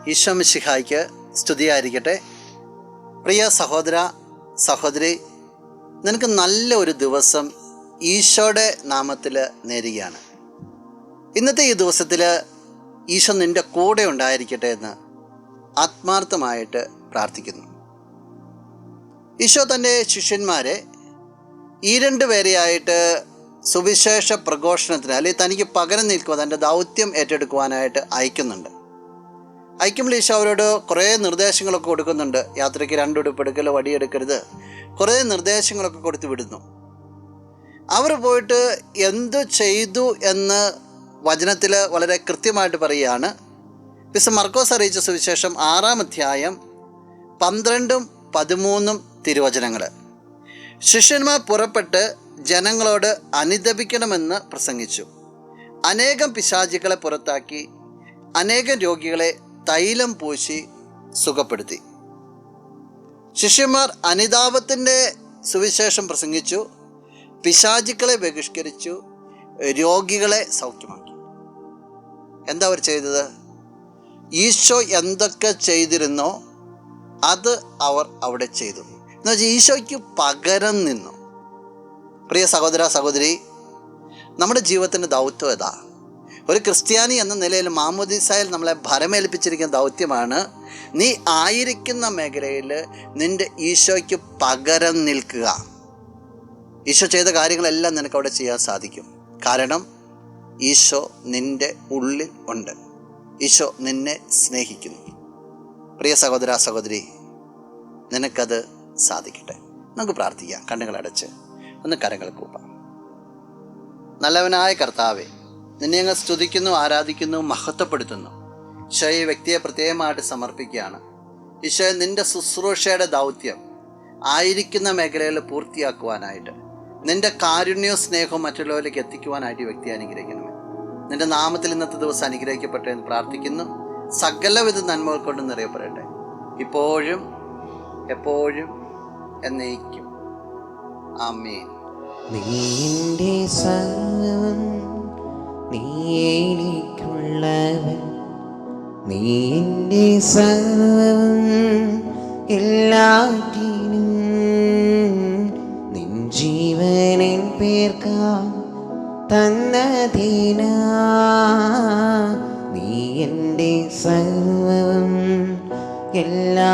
ഈശോ മിശിഹായ്ക്ക് സ്തുതിയായിരിക്കട്ടെ. പ്രിയ സഹോദര സഹോദരി, നിനക്ക് നല്ല ഒരു ദിവസം ഈശോയുടെ നാമത്തിൽ നേരുകയാണ്. ഇന്നത്തെ ഈ ദിവസത്തിൽ ഈശോ നിൻ്റെ കൂടെ ഉണ്ടായിരിക്കട്ടെ എന്ന് ആത്മാർത്ഥമായിട്ട് പ്രാർത്ഥിക്കുന്നു. ഈശോ തൻ്റെ ശിഷ്യന്മാരെ ഈ 2 പേരെയായിട്ട് സുവിശേഷ പ്രഘോഷണത്തിന്, അല്ലെങ്കിൽ തനിക്ക് പകരം നിൽക്കുക, തൻ്റെ ദൗത്യം ഏറ്റെടുക്കുവാനായിട്ട് അയക്കുന്നുണ്ട്. അയക്കുമ്പോൾ ഈശോ അവരോട് കുറേ നിർദ്ദേശങ്ങളൊക്കെ കൊടുക്കുന്നുണ്ട്. യാത്രയ്ക്ക് 2 ഉടുപ്പെടുക്കൽ, വടിയെടുക്കരുത്, കുറേ നിർദ്ദേശങ്ങളൊക്കെ കൊടുത്തു വിടുന്നു. അവർ പോയിട്ട് എന്തു ചെയ്തു എന്ന് വചനത്തിൽ വളരെ കൃത്യമായിട്ട് പറയുകയാണ്. വിശുദ്ധ മർക്കോസ് അറിയിച്ച സുവിശേഷം 6-ാം അധ്യായം 12-ഉം 13-ഉം തിരുവചനങ്ങൾ. ശിഷ്യന്മാർ പുറപ്പെട്ട് ജനങ്ങളോട് അനുതപിക്കണമെന്ന് പ്രസംഗിച്ചു. അനേകം പിശാചുക്കളെ പുറത്താക്കി അനേകം രോഗികളെ തൈലം പൂശി സുഖപ്പെടുത്തി. ശിഷ്യന്മാർ അനുതാപത്തിൻ്റെ സുവിശേഷം പ്രസംഗിച്ചു, പിശാചുക്കളെ ബഹിഷ്കരിച്ചു, രോഗികളെ സൗഖ്യമാക്കി. എന്താ അവർ ചെയ്തത്? ഈശോ എന്തൊക്കെ ചെയ്തിരുന്നോ അത് അവർ അവിടെ ചെയ്തു. എന്നുവെച്ചാൽ ഈശോയ്ക്ക് പകരം നിന്നു. പ്രിയ സഹോദര സഹോദരി, നമ്മുടെ ജീവിതത്തിൻ്റെ ദൗത്യം ഏതാ? ഒരു ക്രിസ്ത്യാനി എന്ന നിലയിൽ മാമോദീസായിൽ നമ്മളെ ഭരമേൽപ്പിച്ചിരിക്കുന്ന ദൗത്യമാണ്, നീ ആയിരിക്കുന്ന മേഖലയിൽ നിൻ്റെ ഈശോയ്ക്ക് പകരം നിൽക്കുക. ഈശോ ചെയ്ത കാര്യങ്ങളെല്ലാം നിനക്ക് അവിടെ ചെയ്യാൻ സാധിക്കും. കാരണം ഈശോ നിൻ്റെ ഉള്ളിൽ ഉണ്ട്. ഈശോ നിന്നെ സ്നേഹിക്കുന്നു. പ്രിയ സഹോദര സഹോദരി, നിനക്കത് സാധിക്കട്ടെ. നമുക്ക് പ്രാർത്ഥിക്കാം. കണ്ണുകളടച്ച് ഒന്ന് കരങ്ങൾ കൂപ്പാം. നല്ലവനായ കർത്താവേ, നിന്നെ ഞങ്ങൾ സ്തുതിക്കുന്നു, ആരാധിക്കുന്നു, മഹത്വപ്പെടുത്തുന്നു. ഈശോയെ ഈ വ്യക്തിയെ പ്രത്യേകമായിട്ട് സമർപ്പിക്കുകയാണ്. ഈശോയെ നിൻ്റെ ശുശ്രൂഷയുടെ ദൗത്യം ആയിരിക്കുന്ന മേഖലയിൽ പൂർത്തിയാക്കുവാനായിട്ട്, നിൻ്റെ കാരുണ്യവും സ്നേഹവും മറ്റുള്ളവരിലേക്ക് എത്തിക്കുവാനായിട്ട് ഈ വ്യക്തിയെ അനുഗ്രഹിക്കണമേ. നിൻ്റെ നാമത്തിൽ ഇന്നത്തെ ദിവസം അനുഗ്രഹിക്കപ്പെട്ടെ എന്ന് പ്രാർത്ഥിക്കുന്നു. സകലവിധ നന്മകൾ കൊണ്ട് നിറയപ്പെടട്ടെ, ഇപ്പോഴും എപ്പോഴും എന്നേക്കും. ആമേൻ. നീന്റെ സർവ്വം, നീ എനിക്കുള്ളവൻ, നീ എൻ്റെ സർവ്വം, എല്ലാറ്റിനും നിൻ ജീവനിൻ പേർക്കാ തന്നതിനാ, നീ എൻ്റെ സർവ്വം, എല്ലാ